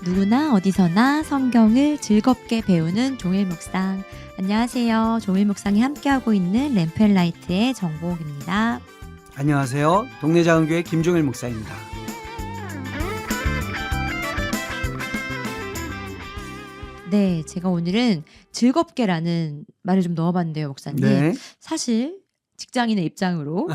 누구나 어디서나 성경을 즐겁게 배우는 종일 묵상. 안녕하세요. 종일 묵상이 함께하고 있는 램펠라이트의 정보옥입니다. 안녕하세요. 동네 작은교회 김종일 목사입니다. 네, 제가 오늘은 즐겁게라는 말을 좀 넣어봤는데요, 목사님. 네. 사실 직장인의 입장으로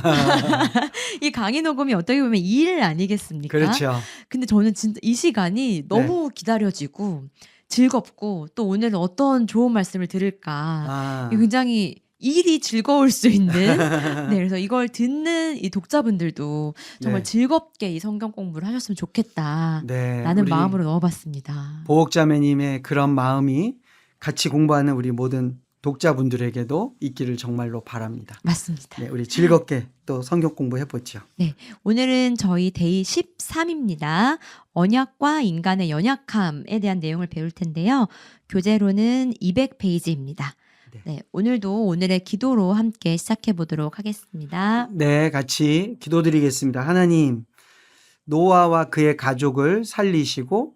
이 강의 녹음이 어떻게 보면 일 아니겠습니까? 그렇죠. 근데 저는 진짜 이 시간이 너무 기다려지고 즐겁고 또 오늘은 어떤 좋은 말씀을 들을까 굉장히 일이 즐거울 수 있는 네, 그래서 이걸 듣는 이 독자분들도 정말 즐겁게 이 성경 공부를 하셨으면 좋겠다라는 마음으로 넣어봤습니다. 보옥자매님의 그런 마음이 같이 공부하는 우리 모든 독자분들에게도 있기를 정말로 바랍니다. 맞습니다. 네, 우리 즐겁게 또 성경 공부해보죠. 네, 오늘은 저희 데이 13입니다. 언약과 인간의 연약함에 대한 내용을 배울 텐데요. 교재로는 200페이지입니다. 네, 오늘도 오늘의 기도로 함께 시작해 보도록 하겠습니다. 네, 같이 기도드리겠습니다. 하나님, 노아와 그의 가족을 살리시고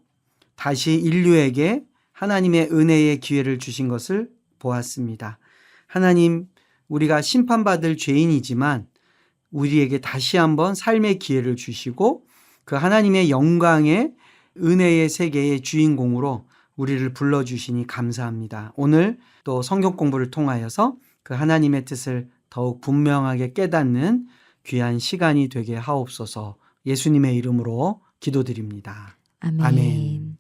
다시 인류에게 하나님의 은혜의 기회를 주신 것을 보았습니다. 하나님, 우리가 심판받을 죄인이지만 우리에게 다시 한번 삶의 기회를 주시고 그 하나님의 영광의 은혜의 세계의 주인공으로 우리를 불러주시니 감사합니다. 오늘 또 성경 공부를 통하여서 그 하나님의 뜻을 더욱 분명하게 깨닫는 귀한 시간이 되게 하옵소서. 예수님의 이름으로 기도드립니다. 아멘.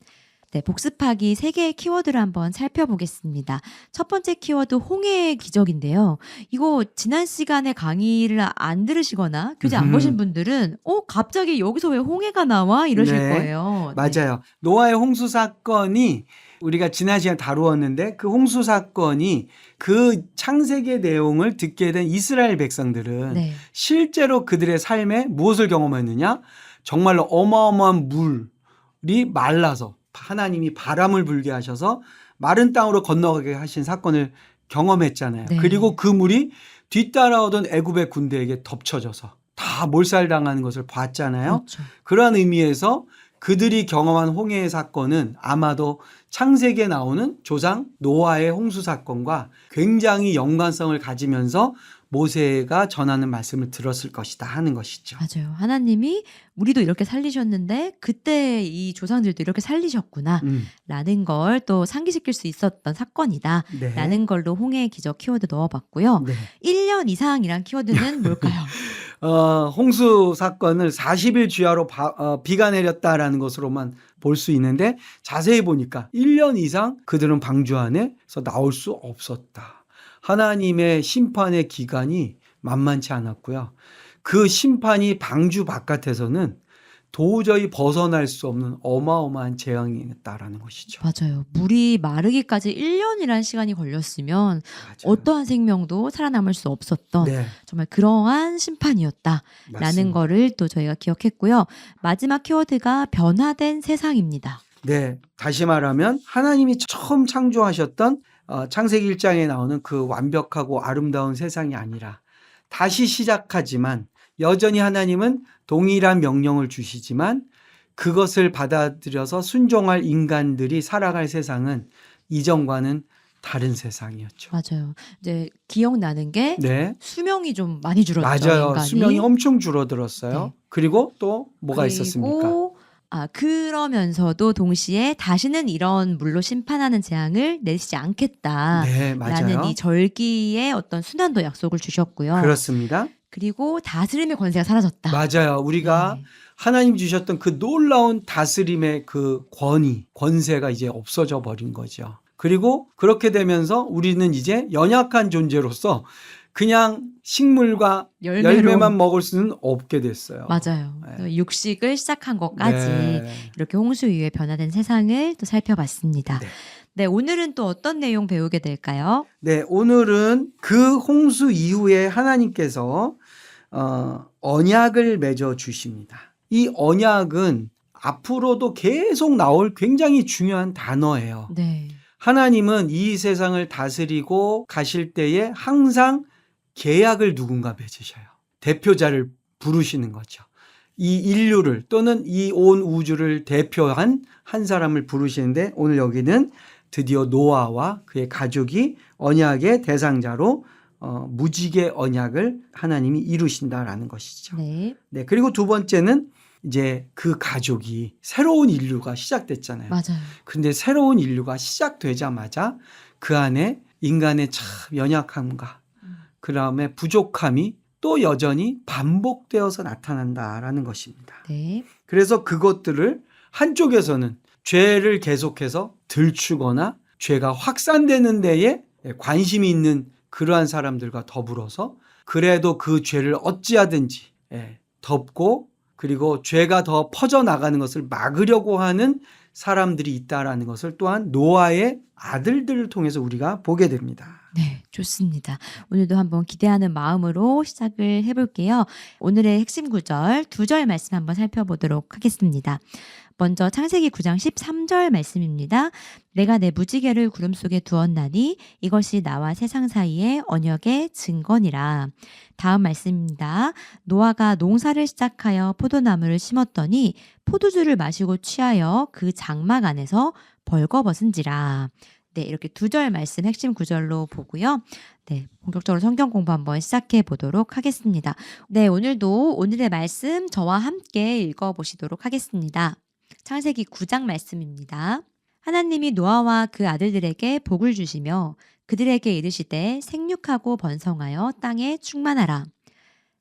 네, 복습하기 3개의 키워드를 한번 살펴보겠습니다. 첫 번째 키워드 홍해의 기적인데요. 이거 지난 시간에 강의를 안 들으시거나 교재 안 보신 분들은 갑자기 여기서 왜 홍해가 나와? 이러실 거예요. 맞아요. 노아의 홍수 사건이 우리가 지난 시간에 다루었는데 그 홍수 사건이 그 창세기의 내용을 듣게 된 이스라엘 백성들은 실제로 그들의 삶에 무엇을 경험했느냐? 정말로 어마어마한 물이 말라서 하나님이 바람을 불게 하셔서 마른 땅으로 건너가게 하신 사건을 경험했잖아요. 그리고 그 물이 뒤따라오던 애굽의 군대에게 덮쳐져서 다 몰살당하는 것을 봤잖아요. 그렇죠. 그러한 의미에서 그들이 경험한 홍해의 사건은 아마도 창세기에 나오는 조상 노아의 홍수 사건과 굉장히 연관성을 가지면서 모세가 전하는 말씀을 들었을 것이다 하는 것이죠. 맞아요. 하나님이 우리도 이렇게 살리셨는데 그때 이 조상들도 이렇게 살리셨구나 라는 걸 또 상기시킬 수 있었던 사건이다 라는 걸로 홍해의 기적 키워드 넣어봤고요. 1년 이상이란 키워드는 뭘까요? 홍수 사건을 40일 주야로 비가 내렸다라는 것으로만 볼 수 있는데 자세히 보니까 1년 이상 그들은 방주 안에서 나올 수 없었다. 하나님의 심판의 기간이 만만치 않았고요. 그 심판이 방주 바깥에서는 도저히 벗어날 수 없는 어마어마한 재앙이었다라는 것이죠. 맞아요. 물이 마르기까지 1년이라는 시간이 걸렸으면 어떠한 생명도 살아남을 수 없었던 정말 그러한 심판이었다라는 거를 또 저희가 기억했고요. 마지막 키워드가 변화된 세상입니다. 네, 다시 말하면 하나님이 처음 창조하셨던 창세기 1장에 나오는 그 완벽하고 아름다운 세상이 아니라 다시 시작하지만 여전히 하나님은 동일한 명령을 주시지만 그것을 받아들여서 순종할 인간들이 살아갈 세상은 이전과는 다른 세상이었죠. 맞아요. 이제 기억나는 게 수명이 좀 많이 줄었죠. 맞아요. 인간이. 수명이 엄청 줄어들었어요. 그리고 또 뭐가 있었습니까? 그러면서도 동시에 다시는 이런 물로 심판하는 재앙을 내리지 않겠다라는 이 절기의 어떤 순환도 약속을 주셨고요. 그렇습니다. 그리고 다스림의 권세가 사라졌다. 맞아요. 우리가 하나님 주셨던 그 놀라운 다스림의 그 권세가 이제 없어져 버린 거죠. 그리고 그렇게 되면서 우리는 이제 연약한 존재로서 그냥 식물과 열매만 먹을 수는 없게 됐어요. 맞아요. 육식을 시작한 것까지 이렇게 홍수 이후에 변화된 세상을 또 살펴봤습니다. 네, 오늘은 또 어떤 내용 배우게 될까요? 네, 오늘은 그 홍수 이후에 하나님께서 언약을 맺어 주십니다. 이 언약은 앞으로도 계속 나올 굉장히 중요한 단어예요. 하나님은 이 세상을 다스리고 가실 때에 항상 계약을 누군가 맺으셔요. 대표자를 부르시는 거죠. 이 인류를 또는 이 온 우주를 대표한 한 사람을 부르시는데 오늘 여기는 드디어 노아와 그의 가족이 언약의 대상자로 무지개 언약을 하나님이 이루신다라는 것이죠. 네. 네. 그리고 두 번째는 이제 그 가족이 새로운 인류가 시작됐잖아요. 맞아요. 근데 새로운 인류가 시작되자마자 그 안에 인간의 참 연약함과 그다음에 부족함이 또 여전히 반복되어서 나타난다라는 것입니다. 네. 그래서 그것들을 한쪽에서는 죄를 계속해서 들추거나 죄가 확산되는 데에 관심이 있는 그러한 사람들과 더불어서 그래도 그 죄를 어찌하든지 덮고 그리고 죄가 더 퍼져나가는 것을 막으려고 하는 사람들이 있다라는 것을 또한 노아의 아들들을 통해서 우리가 보게 됩니다. 네, 좋습니다. 오늘도 한번 기대하는 마음으로 시작을 해볼게요. 오늘의 핵심 구절, 2절 말씀 한번 살펴보도록 하겠습니다. 먼저 창세기 9장 13절 말씀입니다. 내가 내 무지개를 구름 속에 두었나니 이것이 나와 세상 사이의 언약의 증거니라. 다음 말씀입니다. 노아가 농사를 시작하여 포도나무를 심었더니 포도주를 마시고 취하여 그 장막 안에서 벌거벗은지라. 네, 이렇게 2절 말씀 핵심 구절로 보고요. 네, 본격적으로 성경 공부 한번 시작해 보도록 하겠습니다. 네, 오늘도 오늘의 말씀 저와 함께 읽어보시도록 하겠습니다. 창세기 9장 말씀입니다. 하나님이 노아와 그 아들들에게 복을 주시며 그들에게 이르시되 생육하고 번성하여 땅에 충만하라.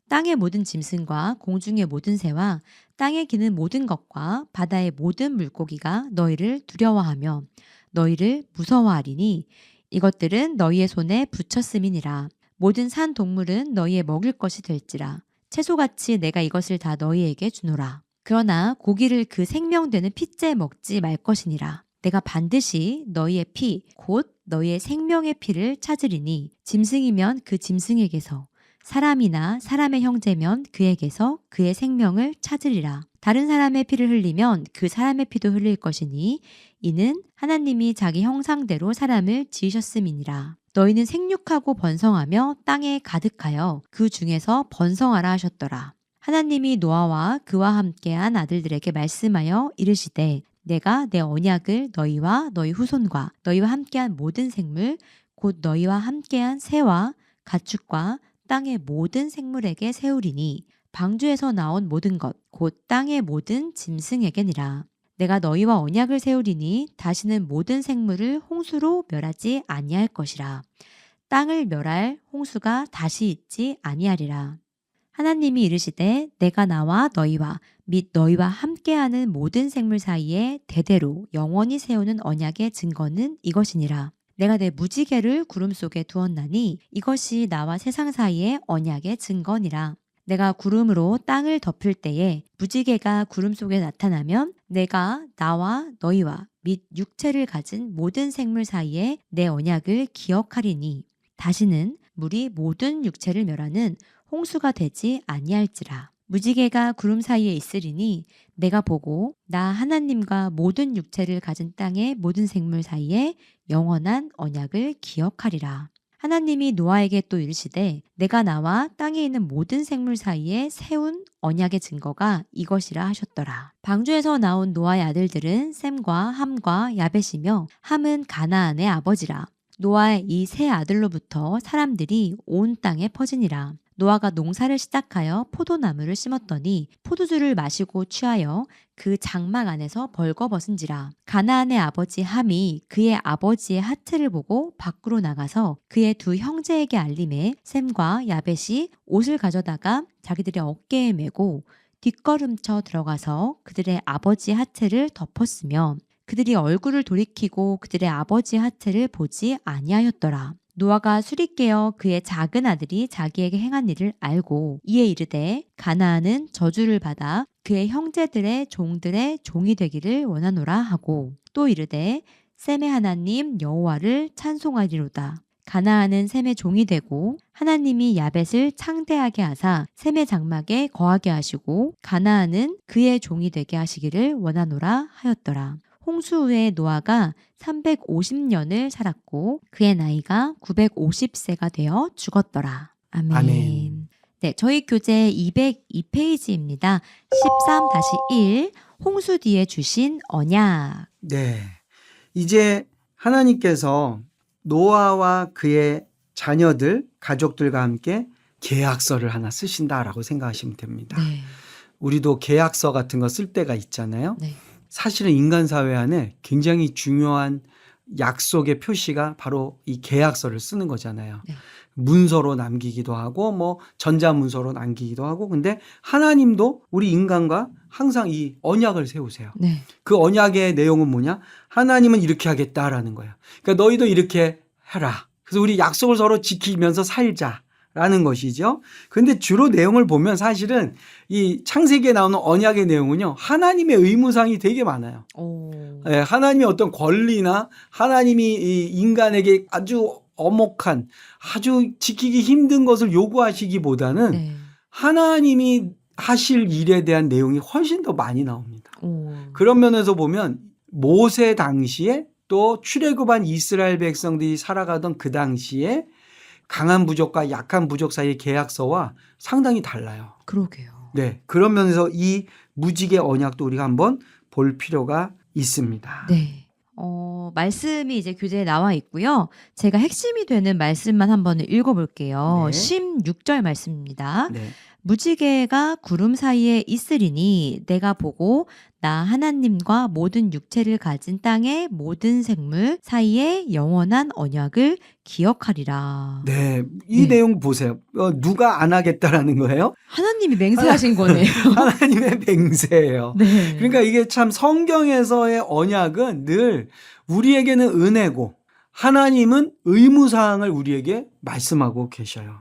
땅의 모든 짐승과 공중의 모든 새와 땅에 기는 모든 것과 바다의 모든 물고기가 너희를 두려워하며 너희를 무서워하리니 이것들은 너희의 손에 붙였음이니라. 모든 산 동물은 너희의 먹을 것이 될지라. 채소같이 내가 이것을 다 너희에게 주노라. 그러나 고기를 그 생명되는 피째 먹지 말 것이니라. 내가 반드시 너희의 피, 곧 너희의 생명의 피를 찾으리니 짐승이면 그 짐승에게서 사람이나 사람의 형제면 그에게서 그의 생명을 찾으리라. 다른 사람의 피를 흘리면 그 사람의 피도 흘릴 것이니 이는 하나님이 자기 형상대로 사람을 지으셨음이니라. 너희는 생육하고 번성하며 땅에 가득하여 그 중에서 번성하라 하셨더라. 하나님이 노아와 그와 함께한 아들들에게 말씀하여 이르시되 내가 내 언약을 너희와 너희 후손과 너희와 함께한 모든 생물 곧 너희와 함께한 새와 가축과 땅의 모든 생물에게 세우리니 방주에서 나온 모든 것 곧 땅의 모든 짐승에게니라. 내가 너희와 언약을 세우리니 다시는 모든 생물을 홍수로 멸하지 아니할 것이라. 땅을 멸할 홍수가 다시 있지 아니하리라. 하나님이 이르시되 내가 나와 너희와 및 너희와 함께하는 모든 생물 사이에 대대로 영원히 세우는 언약의 증거는 이것이니라. 내가 내 무지개를 구름 속에 두었나니 이것이 나와 세상 사이의 언약의 증거니라. 내가 구름으로 땅을 덮을 때에 무지개가 구름 속에 나타나면 내가 나와 너희와 및 육체를 가진 모든 생물 사이에 내 언약을 기억하리니 다시는 물이 모든 육체를 멸하는 홍수가 되지 아니할지라. 무지개가 구름 사이에 있으리니 내가 보고 나 하나님과 모든 육체를 가진 땅의 모든 생물 사이에 영원한 언약을 기억하리라. 하나님이 노아에게 또 이르시되 내가 나와 땅에 있는 모든 생물 사이에 세운 언약의 증거가 이것이라 하셨더라. 방주에서 나온 노아의 아들들은 셈과 함과 야벳이며 함은 가나안의 아버지라. 노아의 이 세 아들로부터 사람들이 온 땅에 퍼지니라. 노아가 농사를 시작하여 포도나무를 심었더니 포도주를 마시고 취하여 그 장막 안에서 벌거벗은지라. 가나안의 아버지 함이 그의 아버지의 하트를 보고 밖으로 나가서 그의 두 형제에게 알림해 셈과 야벳이 옷을 가져다가 자기들의 어깨에 메고 뒷걸음쳐 들어가서 그들의 아버지 하트를 덮었으며 그들이 얼굴을 돌이키고 그들의 아버지 하트를 보지 아니하였더라. 노아가 술이 깨어 그의 작은 아들이 자기에게 행한 일을 알고 이에 이르되 가나안은 저주를 받아 그의 형제들의 종들의 종이 되기를 원하노라 하고 또 이르되 셈의 하나님 여호와를 찬송하리로다. 가나안은 셈의 종이 되고 하나님이 야벳을 창대하게 하사 셈의 장막에 거하게 하시고 가나안은 그의 종이 되게 하시기를 원하노라 하였더라. 홍수 후에 노아가 350년을 살았고 그의 나이가 950세가 되어 죽었더라. 아멘. 아멘. 네, 저희 교재 202페이지입니다. 13-1 홍수 뒤에 주신 언약. 네. 이제 하나님께서 노아와 그의 자녀들, 가족들과 함께 계약서를 하나 쓰신다라고 생각하시면 됩니다. 네. 우리도 계약서 같은 거 쓸 때가 있잖아요. 네. 사실은 인간 사회 안에 굉장히 중요한 약속의 표시가 바로 이 계약서를 쓰는 거잖아요. 네. 문서로 남기기도 하고 뭐 전자문서로 남기기도 하고, 근데 하나님도 우리 인간과 항상 이 언약을 세우세요. 네. 그 언약의 내용은 뭐냐? 하나님은 이렇게 하겠다라는 거예요. 그러니까 너희도 이렇게 해라. 그래서 우리 약속을 서로 지키면서 살자라는 것이죠. 근데 주로 내용을 보면 사실은 이 창세기에 나오는 언약의 내용은요, 하나님의 의무상이 되게 많아요. 네, 하나님의 어떤 권리나 하나님이 이 인간에게 아주 엄혹한, 아주 지키기 힘든 것을 요구하시기보다는 네. 하나님이 하실 일에 대한 내용이 훨씬 더 많이 나옵니다. 그런 면에서 보면 모세 당시에 또 출애굽한 이스라엘 백성들이 살아가던 그 당시에 강한 부족과 약한 부족 사이의 계약서와 상당히 달라요. 그러게요. 네, 그런 면에서 이 무지개 언약도 우리가 한번 볼 필요가 있습니다. 네. 말씀이 이제 교재에 나와 있고요. 제가 핵심이 되는 말씀만 한번 읽어볼게요. 네. 16절 말씀입니다. 네. 무지개가 구름 사이에 있으리니 내가 보고 나 하나님과 모든 육체를 가진 땅의 모든 생물 사이에 영원한 언약을 기억하리라. 네, 이 네. 내용 보세요. 누가 안 하겠다라는 거예요? 하나님이 맹세하신 거네요. 하나님의 맹세예요. 네. 그러니까 이게 참 성경에서의 언약은 늘 우리에게는 은혜고 하나님은 의무사항을 우리에게 말씀하고 계셔요.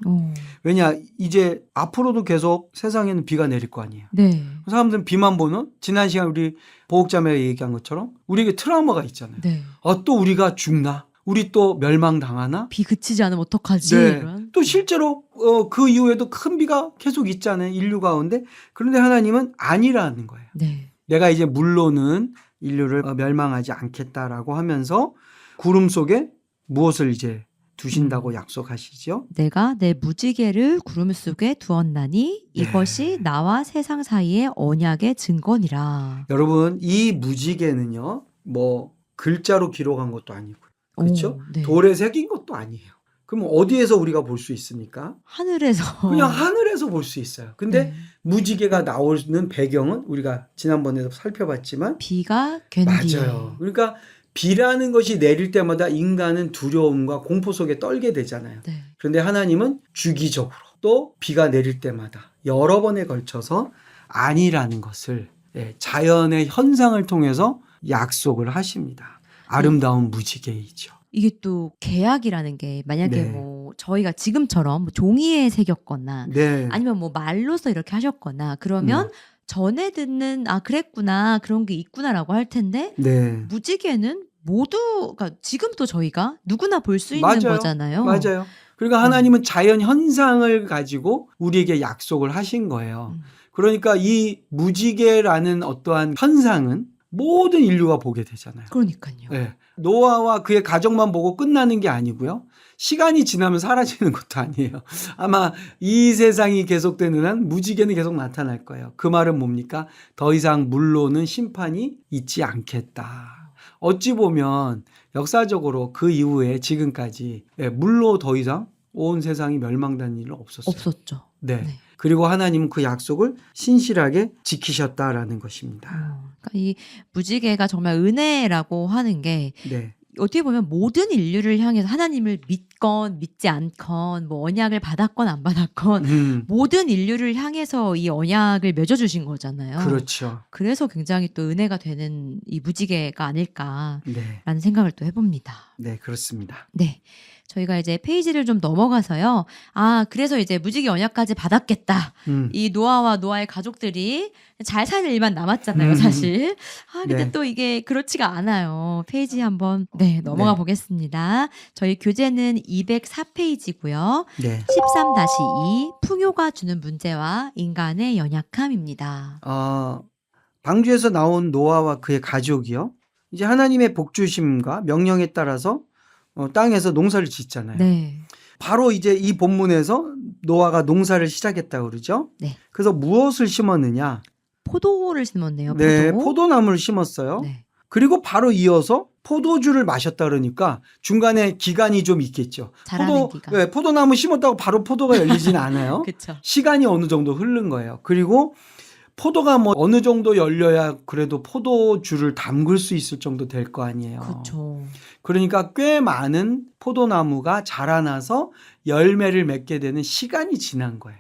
왜냐, 이제 앞으로도 계속 세상에는 비가 내릴 거 아니에요. 네. 사람들은 비만 보는, 지난 시간 우리 보옥자매가 얘기한 것처럼 우리에게 트라우마가 있잖아요. 네. 또 우리가 죽나? 우리 또 멸망당하나? 비 그치지 않으면 어떡하지? 네. 이런. 또 실제로 그 이후에도 큰 비가 계속 있잖아요. 인류 가운데. 그런데 하나님은 아니라는 거예요. 네. 내가 이제 물로는 인류를 멸망하지 않겠다라고 하면서 구름 속에 무엇을 이제 두신다고 약속하시죠? 내가 내 무지개를 구름 속에 두었나니 이것이 나와 세상 사이의 언약의 증거니라. 여러분, 이 무지개는요, 뭐 글자로 기록한 것도 아니고, 그렇죠? 네. 돌에 새긴 것도 아니에요. 그럼 어디에서 우리가 볼 수 있습니까? 하늘에서. 그냥 하늘에서 볼 수 있어요. 근데 네. 무지개가 나오는 배경은 우리가 지난번에도 살펴봤지만 비가 괜뒤에. 맞아요. 그러니까 비라는 것이 내릴 때마다 인간은 두려움과 공포 속에 떨게 되잖아요. 네. 그런데 하나님은 주기적으로 또 비가 내릴 때마다 여러 번에 걸쳐서 아니라는 것을 자연의 현상을 통해서 약속을 하십니다. 아름다운 무지개이죠. 이게 또 계약이라는 게 만약에 네. 뭐 저희가 지금처럼 뭐 종이에 새겼거나 네. 아니면 뭐 말로써 이렇게 하셨거나 그러면 전에 듣는 그랬구나 그런 게 있구나라고 할 텐데 네. 무지개는 모두 그러니까 지금도 저희가 누구나 볼 수 있는 맞아요. 거잖아요. 맞아요. 그러니까 하나님은 자연 현상을 가지고 우리에게 약속을 하신 거예요. 그러니까 이 무지개라는 어떠한 현상은 모든 인류가 보게 되잖아요. 그러니까요. 네. 노아와 그의 가족만 보고 끝나는 게 아니고요. 시간이 지나면 사라지는 것도 아니에요. 아마 이 세상이 계속되는 한 무지개는 계속 나타날 거예요. 그 말은 뭡니까? 더 이상 물로는 심판이 있지 않겠다. 어찌 보면 역사적으로 그 이후에 지금까지 물로 더 이상 온 세상이 멸망된 일은 없었어요. 없었죠. 네. 네. 그리고 하나님은 그 약속을 신실하게 지키셨다라는 것입니다. 그러니까 이 무지개가 정말 은혜라고 하는 게 네. 어떻게 보면 모든 인류를 향해서 하나님을 믿건 믿지 않건 뭐 언약을 받았건 안 받았건 모든 인류를 향해서 이 언약을 맺어주신 거잖아요. 그렇죠. 그래서 굉장히 또 은혜가 되는 이 무지개가 아닐까라는 네. 생각을 또 해봅니다. 네, 그렇습니다. 네. 저희가 이제 페이지를 좀 넘어가서요. 그래서 이제 무지개 언약까지 받았겠다. 이 노아와 노아의 가족들이 잘 사는 일만 남았잖아요, 사실. 근데 네. 또 이게 그렇지가 않아요. 페이지 한번 넘어가 보겠습니다. 저희 교재는 204페이지고요. 네. 13-2 풍요가 주는 문제와 인간의 연약함입니다. 방주에서 나온 노아와 그의 가족이요. 이제 하나님의 복주심과 명령에 따라서 땅에서 농사를 짓잖아요. 네. 바로 이제 이 본문에서 노아가 농사를 시작했다고 그러죠. 네. 그래서 무엇을 심었느냐? 포도를 심었네요. 네, 포도나무를 심었어요. 네. 그리고 바로 이어서 포도주를 마셨다 그러니까 중간에 기간이 좀 있겠죠. 자라는 기간. 네, 포도나무 심었다고 바로 포도가 열리진 않아요. 그렇죠. 시간이 어느 정도 흐른 거예요. 그리고 포도가 뭐 어느 정도 열려야 그래도 포도주를 담글 수 있을 정도 될 거 아니에요. 그렇죠. 그러니까 꽤 많은 포도나무가 자라나서 열매를 맺게 되는 시간이 지난 거예요.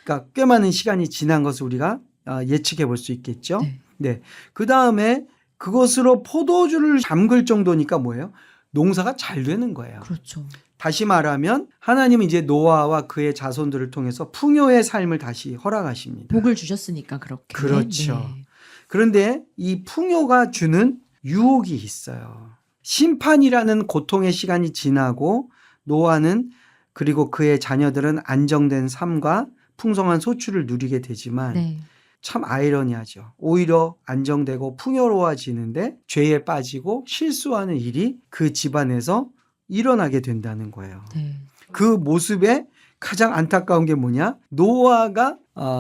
그러니까 꽤 많은 시간이 지난 것을 우리가 예측해 볼 수 있겠죠. 네. 네. 그 다음에 그것으로 포도주를 담글 정도니까 뭐예요? 농사가 잘 되는 거예요. 그렇죠. 다시 말하면 하나님은 이제 노아와 그의 자손들을 통해서 풍요의 삶을 다시 허락하십니다. 복을 주셨으니까 그렇게. 그렇죠. 네. 그런데 이 풍요가 주는 유혹이 있어요. 심판이라는 고통의 시간이 지나고 노아는 그리고 그의 자녀들은 안정된 삶과 풍성한 소출을 누리게 되지만 네. 참 아이러니하죠. 오히려 안정되고 풍요로워지는데 죄에 빠지고 실수하는 일이 그 집안에서 일어나게 된다는 거예요. 네. 그 모습에 가장 안타까운 게 뭐냐? 노아가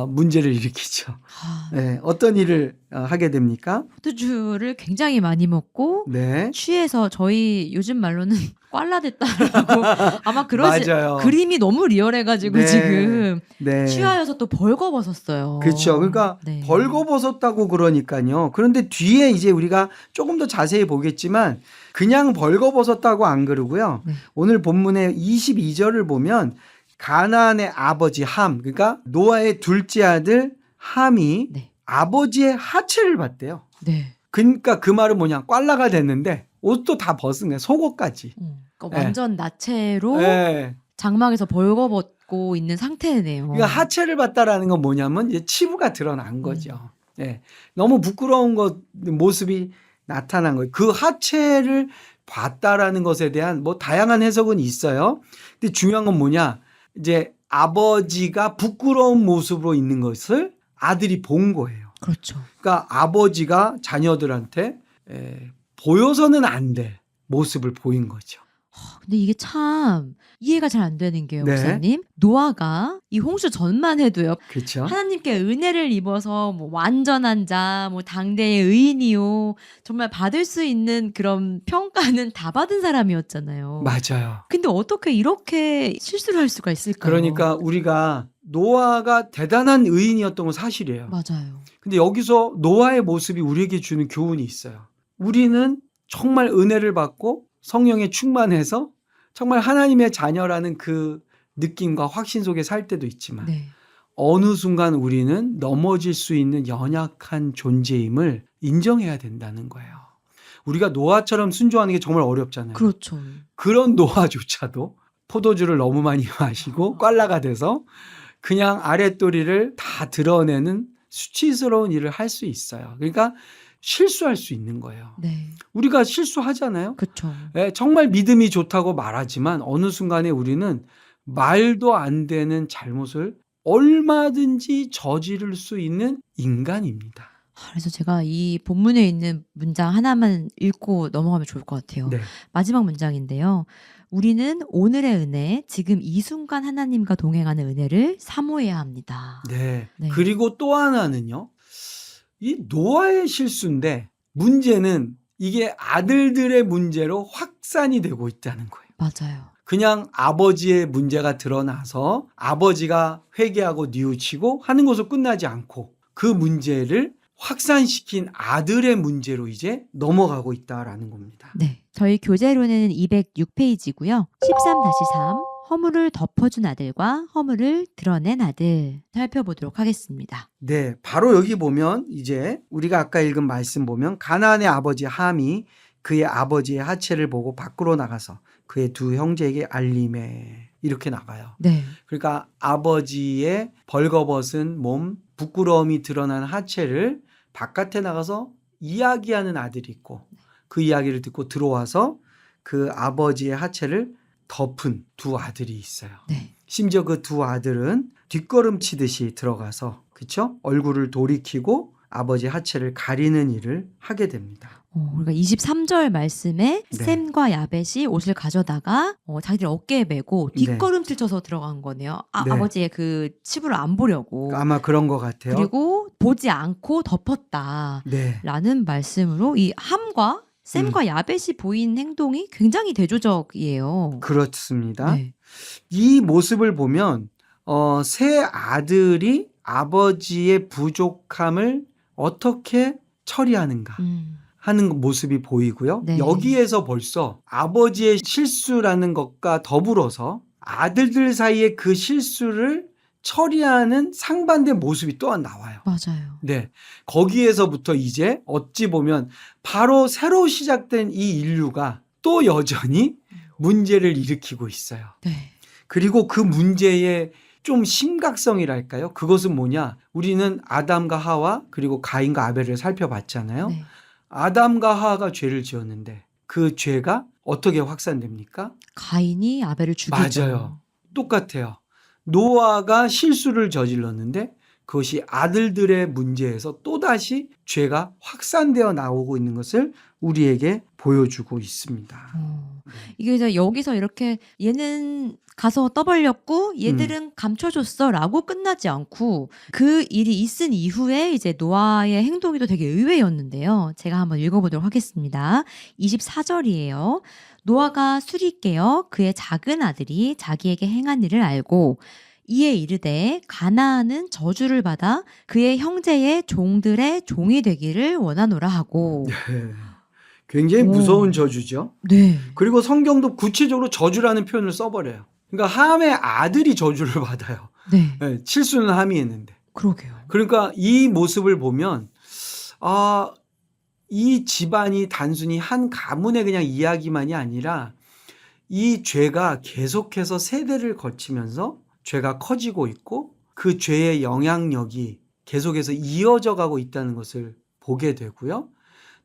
문제를 일으키죠. 네, 어떤 일을 하게 됩니까? 포도주를 굉장히 많이 먹고 네. 취해서 저희 요즘 말로는 꽐라됐다라고 아마 그러지. 맞아요. 그림이 너무 리얼해가지고 네. 지금 네. 취하여서 또 벌거벗었어요. 그렇죠. 그러니까 네. 벌거벗었다고 그러니까요. 그런데 뒤에 이제 우리가 조금 더 자세히 보겠지만 그냥 벌거벗었다고 안 그러고요. 네. 오늘 본문의 22절을 보면 가나안의 아버지 함, 그러니까 노아의 둘째 아들 함이 네. 아버지의 하체를 봤대요. 네. 그러니까 그 말은 뭐냐? 꽐라가 됐는데 옷도 다 벗은 거예요. 속옷까지. 그러니까 완전 나체로 네. 장막에서 벌거벗고 있는 상태네요. 그러니까 하체를 봤다라는 건 뭐냐면 이제 치부가 드러난 거죠. 네. 너무 부끄러운 것 모습이 나타난 거예요. 그 하체를 봤다라는 것에 대한 뭐 다양한 해석은 있어요. 근데 중요한 건 뭐냐? 이제 아버지가 부끄러운 모습으로 있는 것을 아들이 본 거예요. 그렇죠. 그러니까 아버지가 자녀들한테 보여서는 안 될 모습을 보인 거죠. 근데 이게 참 이해가 잘 안 되는 게요, 네. 목사님. 노아가 이 홍수 전만 해도요. 그렇죠. 하나님께 은혜를 입어서 뭐 완전한 자, 뭐 당대의 의인이요. 정말 받을 수 있는 그런 평가는 다 받은 사람이었잖아요. 맞아요. 근데 어떻게 이렇게 실수를 할 수가 있을까요? 그러니까 우리가 노아가 대단한 의인이었던 건 사실이에요. 맞아요. 근데 여기서 노아의 모습이 우리에게 주는 교훈이 있어요. 우리는 정말 은혜를 받고 성령에 충만해서 정말 하나님의 자녀라는 그 느낌과 확신 속에 살 때도 있지만 네. 어느 순간 우리는 넘어질 수 있는 연약한 존재임을 인정해야 된다는 거예요. 우리가 노아처럼 순종하는 게 정말 어렵잖아요. 그렇죠. 그런 노아조차도 포도주를 너무 많이 마시고 꽐라가 돼서 그냥 아랫도리를 다 드러내는 수치스러운 일을 할 수 있어요. 그러니까 실수할 수 있는 거예요. 네. 우리가 실수하잖아요. 그렇죠. 정말 믿음이 좋다고 말하지만 어느 순간에 우리는 말도 안 되는 잘못을 얼마든지 저지를 수 있는 인간입니다. 그래서 제가 이 본문에 있는 문장 하나만 읽고 넘어가면 좋을 것 같아요. 네. 마지막 문장인데요. 우리는 오늘의 은혜, 지금 이 순간 하나님과 동행하는 은혜를 사모해야 합니다. 네. 네. 그리고 또 하나는요. 이 노아의 실수인데 문제는 이게 아들들의 문제로 확산이 되고 있다는 거예요. 맞아요. 그냥 아버지의 문제가 드러나서 아버지가 회개하고 뉘우치고 하는 것으로 끝나지 않고 그 문제를 확산시킨 아들의 문제로 이제 넘어가고 있다라는 겁니다. 네. 저희 교재로는 206페이지고요. 13-3 허물을 덮어준 아들과 허물을 드러낸 아들 살펴보도록 하겠습니다. 네, 바로 여기 보면 이제 우리가 아까 읽은 말씀 보면 가나안의 아버지 함이 그의 아버지의 하체를 보고 밖으로 나가서 그의 두 형제에게 알림해 이렇게 나가요. 네. 그러니까 아버지의 벌거벗은 몸, 부끄러움이 드러난 하체를 바깥에 나가서 이야기하는 아들이 있고 그 이야기를 듣고 들어와서 그 아버지의 하체를 덮은 두 아들이 있어요. 네. 심지어 그 두 아들은 뒷걸음치듯이 들어가서 그렇죠? 얼굴을 돌이키고 아버지 하체를 가리는 일을 하게 됩니다. 그러니까 23절 말씀에 네. 셈과 야벳이 옷을 가져다가 자기들 어깨에 메고 네. 뒷걸음질 쳐서 들어간 거네요. 네. 아버지의 그 치부를 안 보려고. 아마 그런 것 같아요. 그리고 보지 않고 덮었다. 네. 라는 말씀으로 이 함과 셈과 야벳이 보인 행동이 굉장히 대조적이에요. 그렇습니다. 네. 이 모습을 보면 세 아들이 아버지의 부족함을 어떻게 처리하는가 하는 모습이 보이고요. 네. 여기에서 벌써 아버지의 실수라는 것과 더불어서 아들들 사이에 그 실수를 처리하는 상반된 모습이 또한 나와요. 맞아요. 네. 거기에서부터 이제 어찌 보면 바로 새로 시작된 이 인류가 또 여전히 문제를 일으키고 있어요. 네. 그리고 그 문제의 좀 심각성이랄까요? 그것은 뭐냐? 우리는 아담과 하와 그리고 가인과 아벨을 살펴봤잖아요. 네. 아담과 하와가 죄를 지었는데 그 죄가 어떻게 확산됩니까? 가인이 아벨을 죽이죠. 맞아요. 똑같아요. 노아가 실수를 저질렀는데 그것이 아들들의 문제에서 또다시 죄가 확산되어 나오고 있는 것을 우리에게 보여주고 있습니다. 이게 이제 여기서 이렇게 얘는 가서 떠벌렸고 얘들은 감춰줬어 라고 끝나지 않고 그 일이 있은 이후에 이제 노아의 행동이 또 되게 의외였는데요. 제가 한번 읽어보도록 하겠습니다. 24절이에요. 노아가 술이 깨어 그의 작은 아들이 자기에게 행한 일을 알고 이에 이르되 가나안은 저주를 받아 그의 형제의 종들의 종이 되기를 원하노라 하고. 네. 굉장히 무서운 저주죠. 네. 그리고 성경도 구체적으로 저주라는 표현을 써버려요. 그러니까 함의 아들이 저주를 받아요. 네. 네, 실수는 함이 했는데. 그러게요. 그러니까 이 모습을 보면 이 집안이 단순히 한 가문의 그냥 이야기만이 아니라 이 죄가 계속해서 세대를 거치면서 죄가 커지고 있고 그 죄의 영향력이 계속해서 이어져 가고 있다는 것을 보게 되고요.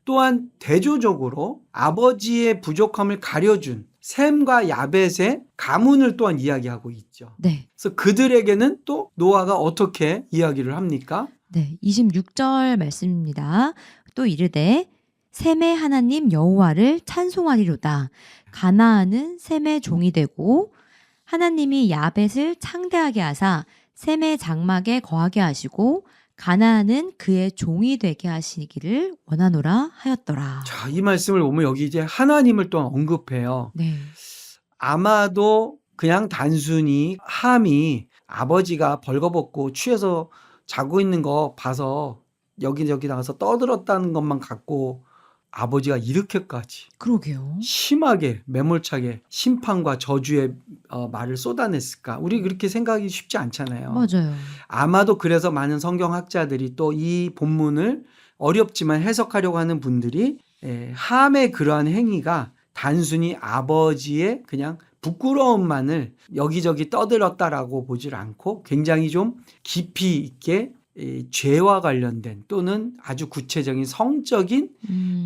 또한 대조적으로 아버지의 부족함을 가려준 셈과 야벳의 가문을 또한 이야기하고 있죠. 네. 그래서 그들에게는 또 노아가 어떻게 이야기를 합니까? 네. 26절 말씀입니다. 또 이르되 셈의 하나님 여호와를 찬송하리로다. 가나안은 셈의 종이 되고 하나님이 야벳을 창대하게 하사 셈의 장막에 거하게 하시고 가나안은 그의 종이 되게 하시기를 원하노라 하였더라. 자, 이 말씀을 보면 여기 이제 하나님을 또한 언급해요. 네. 아마도 그냥 단순히 함이 아버지가 벌거벗고 취해서 자고 있는 거 봐서 여기저기 나가서 떠들었다는 것만 갖고 아버지가 이렇게까지 그러게요. 심하게 매몰차게 심판과 저주의 말을 쏟아냈을까? 우리 그렇게 생각이 쉽지 않잖아요. 맞아요. 아마도 그래서 많은 성경학자들이 또 이 본문을 어렵지만 해석하려고 하는 분들이 함의 그러한 행위가 단순히 아버지의 그냥 부끄러움만을 여기저기 떠들었다라고 보질 않고 굉장히 좀 깊이 있게 죄와 관련된 또는 아주 구체적인 성적인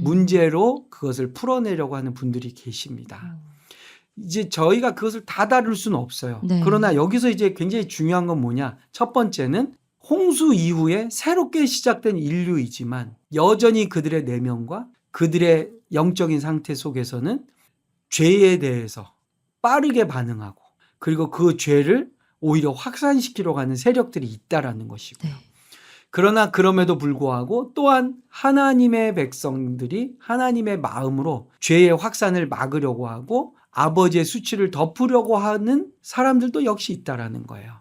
문제로 그것을 풀어내려고 하는 분들이 계십니다. 이제 저희가 그것을 다 다룰 수는 없어요. 네. 그러나 여기서 이제 굉장히 중요한 건 뭐냐? 첫 번째는 홍수 이후에 새롭게 시작된 인류이지만 여전히 그들의 내면과 그들의 영적인 상태 속에서는 죄에 대해서 빠르게 반응하고 그리고 그 죄를 오히려 확산시키려고 하는 세력들이 있다라는 것이고요. 네. 그러나 그럼에도 불구하고 또한 하나님의 백성들이 하나님의 마음으로 죄의 확산을 막으려고 하고 아버지의 수치를 덮으려고 하는 사람들도 역시 있다라는 거예요.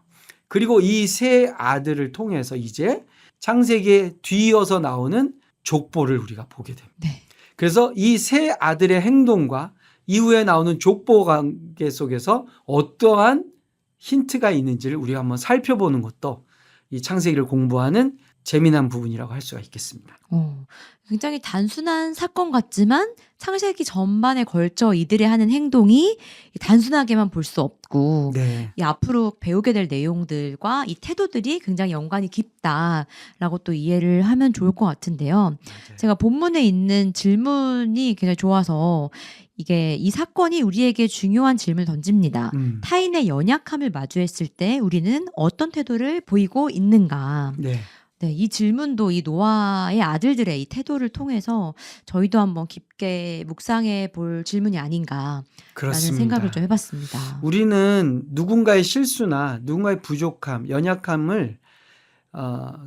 그리고 이 세 아들을 통해서 이제 창세기에 뒤이어서 나오는 족보를 우리가 보게 됩니다. 네. 그래서 이 세 아들의 행동과 이후에 나오는 족보 관계 속에서 어떠한 힌트가 있는지를 우리가 한번 살펴보는 것도 이 창세기를 공부하는 재미난 부분이라고 할 수가 있겠습니다. 굉장히 단순한 사건 같지만 창세기 전반에 걸쳐 이들이 하는 행동이 단순하게만 볼 수 없고 네. 이 앞으로 배우게 될 내용들과 이 태도들이 굉장히 연관이 깊다라고 또 이해를 하면 좋을 것 같은데요. 맞아요. 제가 본문에 있는 질문이 굉장히 좋아서 이게 이 사건이 우리에게 중요한 질문을 던집니다. 타인의 연약함을 마주했을 때 우리는 어떤 태도를 보이고 있는가? 네. 네, 이 질문도 이 노아의 아들들의 이 태도를 통해서 저희도 한번 깊게 묵상해 볼 질문이 아닌가라는 생각을 좀 그렇습니다. 해봤습니다. 우리는 누군가의 실수나 누군가의 부족함, 연약함을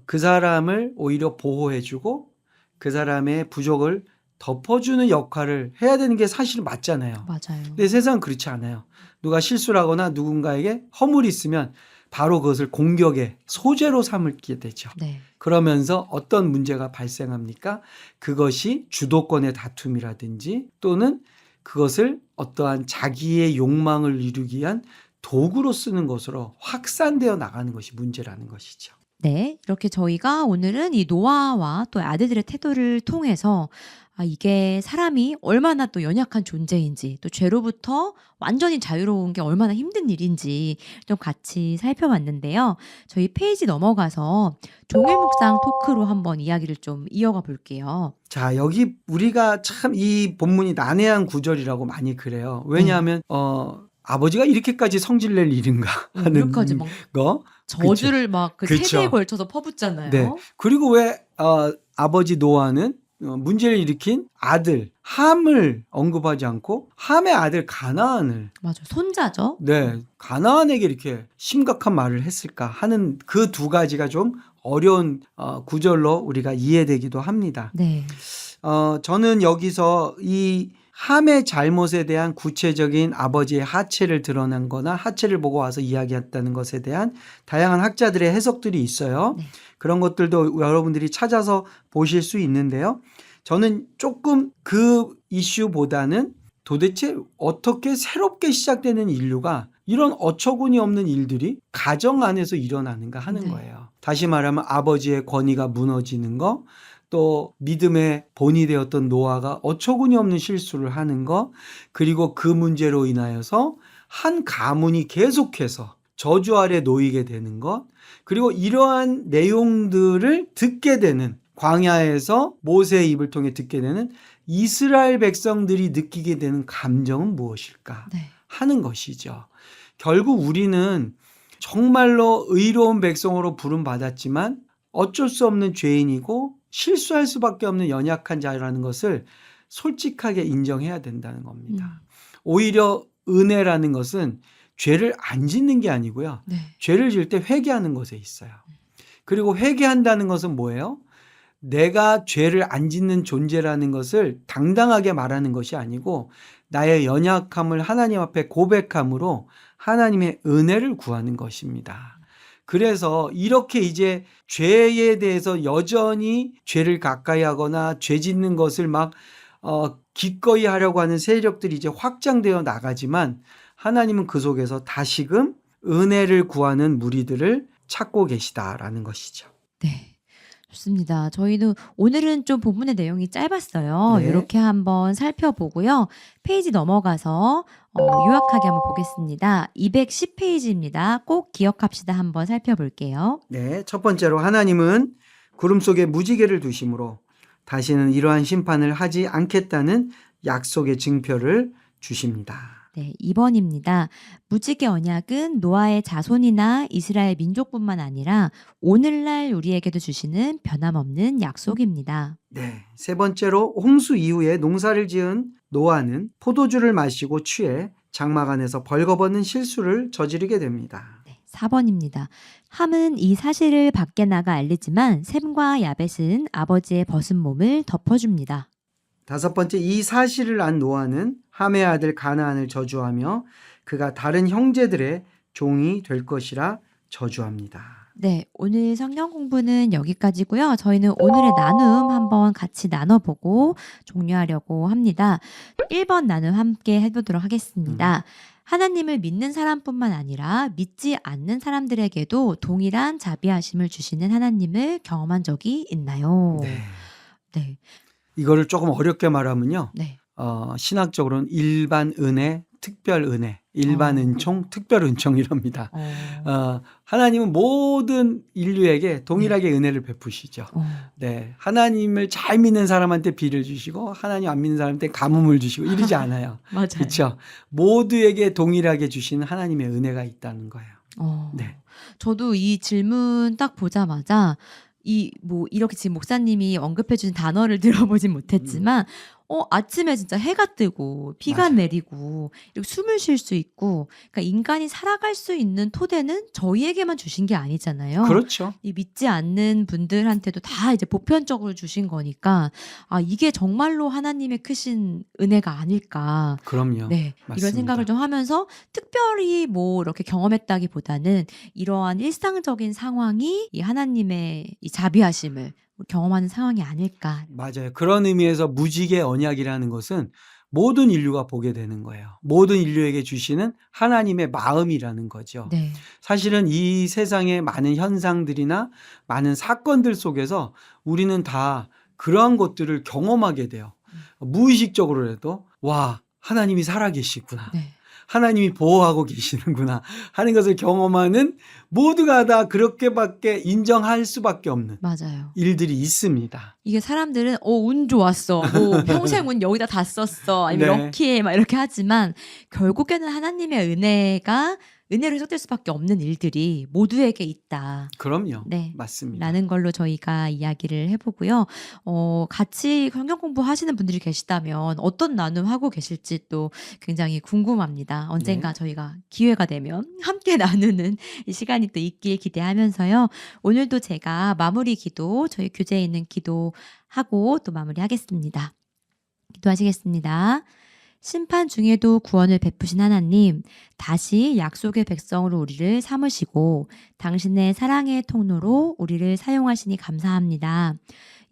그 사람을 오히려 보호해주고 그 사람의 부족을 덮어주는 역할을 해야 되는 게 사실 맞잖아요. 맞아요. 근데 세상은 그렇지 않아요. 누가 실수를 하거나 누군가에게 허물이 있으면 바로 그것을 공격의 소재로 삼게 되죠. 네. 그러면서 어떤 문제가 발생합니까? 그것이 주도권의 다툼이라든지 또는 그것을 어떠한 자기의 욕망을 이루기 위한 도구로 쓰는 것으로 확산되어 나가는 것이 문제라는 것이죠. 네, 이렇게 저희가 오늘은 이 노아와 또 아들들의 태도를 통해서 이게 사람이 얼마나 또 연약한 존재인지 또 죄로부터 완전히 자유로운 게 얼마나 힘든 일인지 좀 같이 살펴봤는데요. 저희 페이지 넘어가서 종일 묵상 토크로 한번 이야기를 좀 이어가 볼게요. 자, 여기 우리가 참 이 본문이 난해한 구절이라고 많이 그래요. 왜냐하면 아버지가 이렇게까지 성질 낼 일인가 하는 이렇게까지 막 거. 저주를 막 그 그쵸. 세대에 걸쳐서 퍼붓잖아요. 네. 그리고 왜 아버지 노아는 문제를 일으킨 아들 함을 언급하지 않고 함의 아들 가나안을 맞아, 손자죠. 네, 가나안에게 이렇게 심각한 말을 했을까 하는 그 두 가지가 좀 어려운 구절로 우리가 이해되기도 합니다. 네. 저는 여기서 이 함의 잘못에 대한 구체적인 아버지의 하체를 드러난 거나 하체를 보고 와서 이야기했다는 것에 대한 다양한 학자들의 해석들이 있어요. 네. 그런 것들도 여러분들이 찾아서 보실 수 있는데요. 저는 조금 그 이슈보다는 도대체 어떻게 새롭게 시작되는 인류가 이런 어처구니 없는 일들이 가정 안에서 일어나는가 하는 거예요. 다시 말하면 아버지의 권위가 무너지는 거, 또 믿음의 본이 되었던 노아가 어처구니 없는 실수를 하는 것, 그리고 그 문제로 인하여서 한 가문이 계속해서 저주 아래 놓이게 되는 것, 그리고 이러한 내용들을 듣게 되는 광야에서 모세의 입을 통해 듣게 되는 이스라엘 백성들이 느끼게 되는 감정은 무엇일까 하는 것이죠. 결국 우리는 정말로 의로운 백성으로 부름받았지만 어쩔 수 없는 죄인이고 실수할 수밖에 없는 연약한 자라는 것을 솔직하게 인정해야 된다는 겁니다. 오히려 은혜라는 것은 죄를 안 짓는 게 아니고요. 죄를 지을 때 회개하는 것에 있어요. 그리고 회개한다는 것은 뭐예요? 내가 죄를 안 짓는 존재라는 것을 당당하게 말하는 것이 아니고 나의 연약함을 하나님 앞에 고백함으로 하나님의 은혜를 구하는 것입니다. 그래서 이렇게 이제 죄에 대해서 여전히 죄를 가까이 하거나 죄 짓는 것을 막 기꺼이 하려고 하는 세력들이 이제 확장되어 나가지만 하나님은 그 속에서 다시금 은혜를 구하는 무리들을 찾고 계시다라는 것이죠. 네. 좋습니다. 저희는 오늘은 좀 본문의 내용이 짧았어요. 네. 이렇게 한번 살펴보고요. 페이지 넘어가서 요약하게 한번 보겠습니다. 210페이지입니다. 꼭 기억합시다. 한번 살펴볼게요. 네, 첫 번째로 하나님은 구름 속에 무지개를 두심으로 다시는 이러한 심판을 하지 않겠다는 약속의 증표를 주십니다. 네, 2번입니다. 무지개 언약은 노아의 자손이나 이스라엘 민족뿐만 아니라 오늘날 우리에게도 주시는 변함없는 약속입니다. 네, 세 번째로 홍수 이후에 농사를 지은 노아는 포도주를 마시고 취해 장막 안에서 벌거벗는 실수를 저지르게 됩니다. 네, 4번입니다. 함은 이 사실을 밖에 나가 알리지만 셈과 야벳은 아버지의 벗은 몸을 덮어줍니다. 다섯 번째, 이 사실을 안 노아는 함의 아들 가나안을 저주하며 그가 다른 형제들의 종이 될 것이라 저주합니다. 네, 오늘 성경 공부는 여기까지고요. 저희는 오늘의 나눔 한번 같이 나눠보고 종료하려고 합니다. 1번 나눔 함께 해보도록 하겠습니다. 하나님을 믿는 사람뿐만 아니라 믿지 않는 사람들에게도 동일한 자비하심을 주시는 하나님을 경험한 적이 있나요? 네. 네. 이거를 조금 어렵게 말하면요. 네. 신학적으로는 일반 은혜, 특별 은혜, 일반 은총, 특별 은총이랍니다. 하나님은 모든 인류에게 동일하게 은혜를 베푸시죠. 네, 하나님을 잘 믿는 사람한테 비를 주시고 하나님 안 믿는 사람한테 가뭄을 주시고 이러지 않아요. 맞아요. 그렇죠. 모두에게 동일하게 주시는 하나님의 은혜가 있다는 거예요. 네. 저도 이 질문 딱 보자마자 뭐 이렇게 지금 목사님이 언급해 주신 단어를 들어보진 못했지만 아침에 진짜 해가 뜨고 비가 맞아요. 내리고 이렇게 숨을 쉴 수 있고, 그러니까 인간이 살아갈 수 있는 토대는 저희에게만 주신 게 아니잖아요. 그렇죠. 이 믿지 않는 분들한테도 다 이제 보편적으로 주신 거니까 이게 정말로 하나님의 크신 은혜가 아닐까. 그럼요. 네, 이런 맞습니다. 생각을 좀 하면서 특별히 뭐 이렇게 경험했다기보다는 이러한 일상적인 상황이 이 하나님의 이 자비하심을 경험하는 상황이 아닐까. 맞아요. 그런 의미에서 무지개 언약이라는 것은 모든 인류가 보게 되는 거예요. 모든 인류에게 주시는 하나님의 마음이라는 거죠. 네, 사실은 이 세상의 많은 현상들이나 많은 사건들 속에서 우리는 다 그러한 것들을 경험하게 돼요. 무의식적으로라도 와, 하나님이 살아계시구나. 네. 하나님이 보호하고 계시는구나 하는 것을 경험하는, 모두가 다 그렇게밖에 인정할 수밖에 없는 맞아요. 일들이 있습니다. 이게 사람들은 운 좋았어, 뭐 평생 운 여기다 다 썼어, 아니면 네. 럭키해 막 이렇게 하지만 결국에는 하나님의 은혜로 해석될 수밖에 없는 일들이 모두에게 있다. 그럼요. 네. 맞습니다. 라는 걸로 저희가 이야기를 해보고요. 같이 성경 공부하시는 분들이 계시다면 어떤 나눔 하고 계실지 또 굉장히 궁금합니다. 언젠가 저희가 기회가 되면 함께 나누는 이 시간이 또 있길 기대하면서요. 오늘도 제가 마무리 기도, 저희 교재에 있는 기도하고 또 마무리하겠습니다. 기도하시겠습니다. 심판 중에도 구원을 베푸신 하나님, 다시 약속의 백성으로 우리를 삼으시고 당신의 사랑의 통로로 우리를 사용하시니 감사합니다.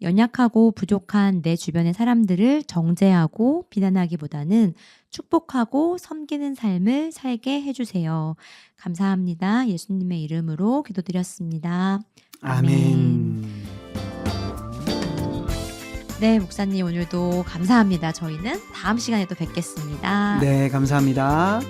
연약하고 부족한 내 주변의 사람들을 정죄하고 비난하기보다는 축복하고 섬기는 삶을 살게 해주세요. 감사합니다. 예수님의 이름으로 기도드렸습니다. 아멘. 네, 목사님 오늘도 감사합니다. 저희는 다음 시간에 또 뵙겠습니다. 네, 감사합니다.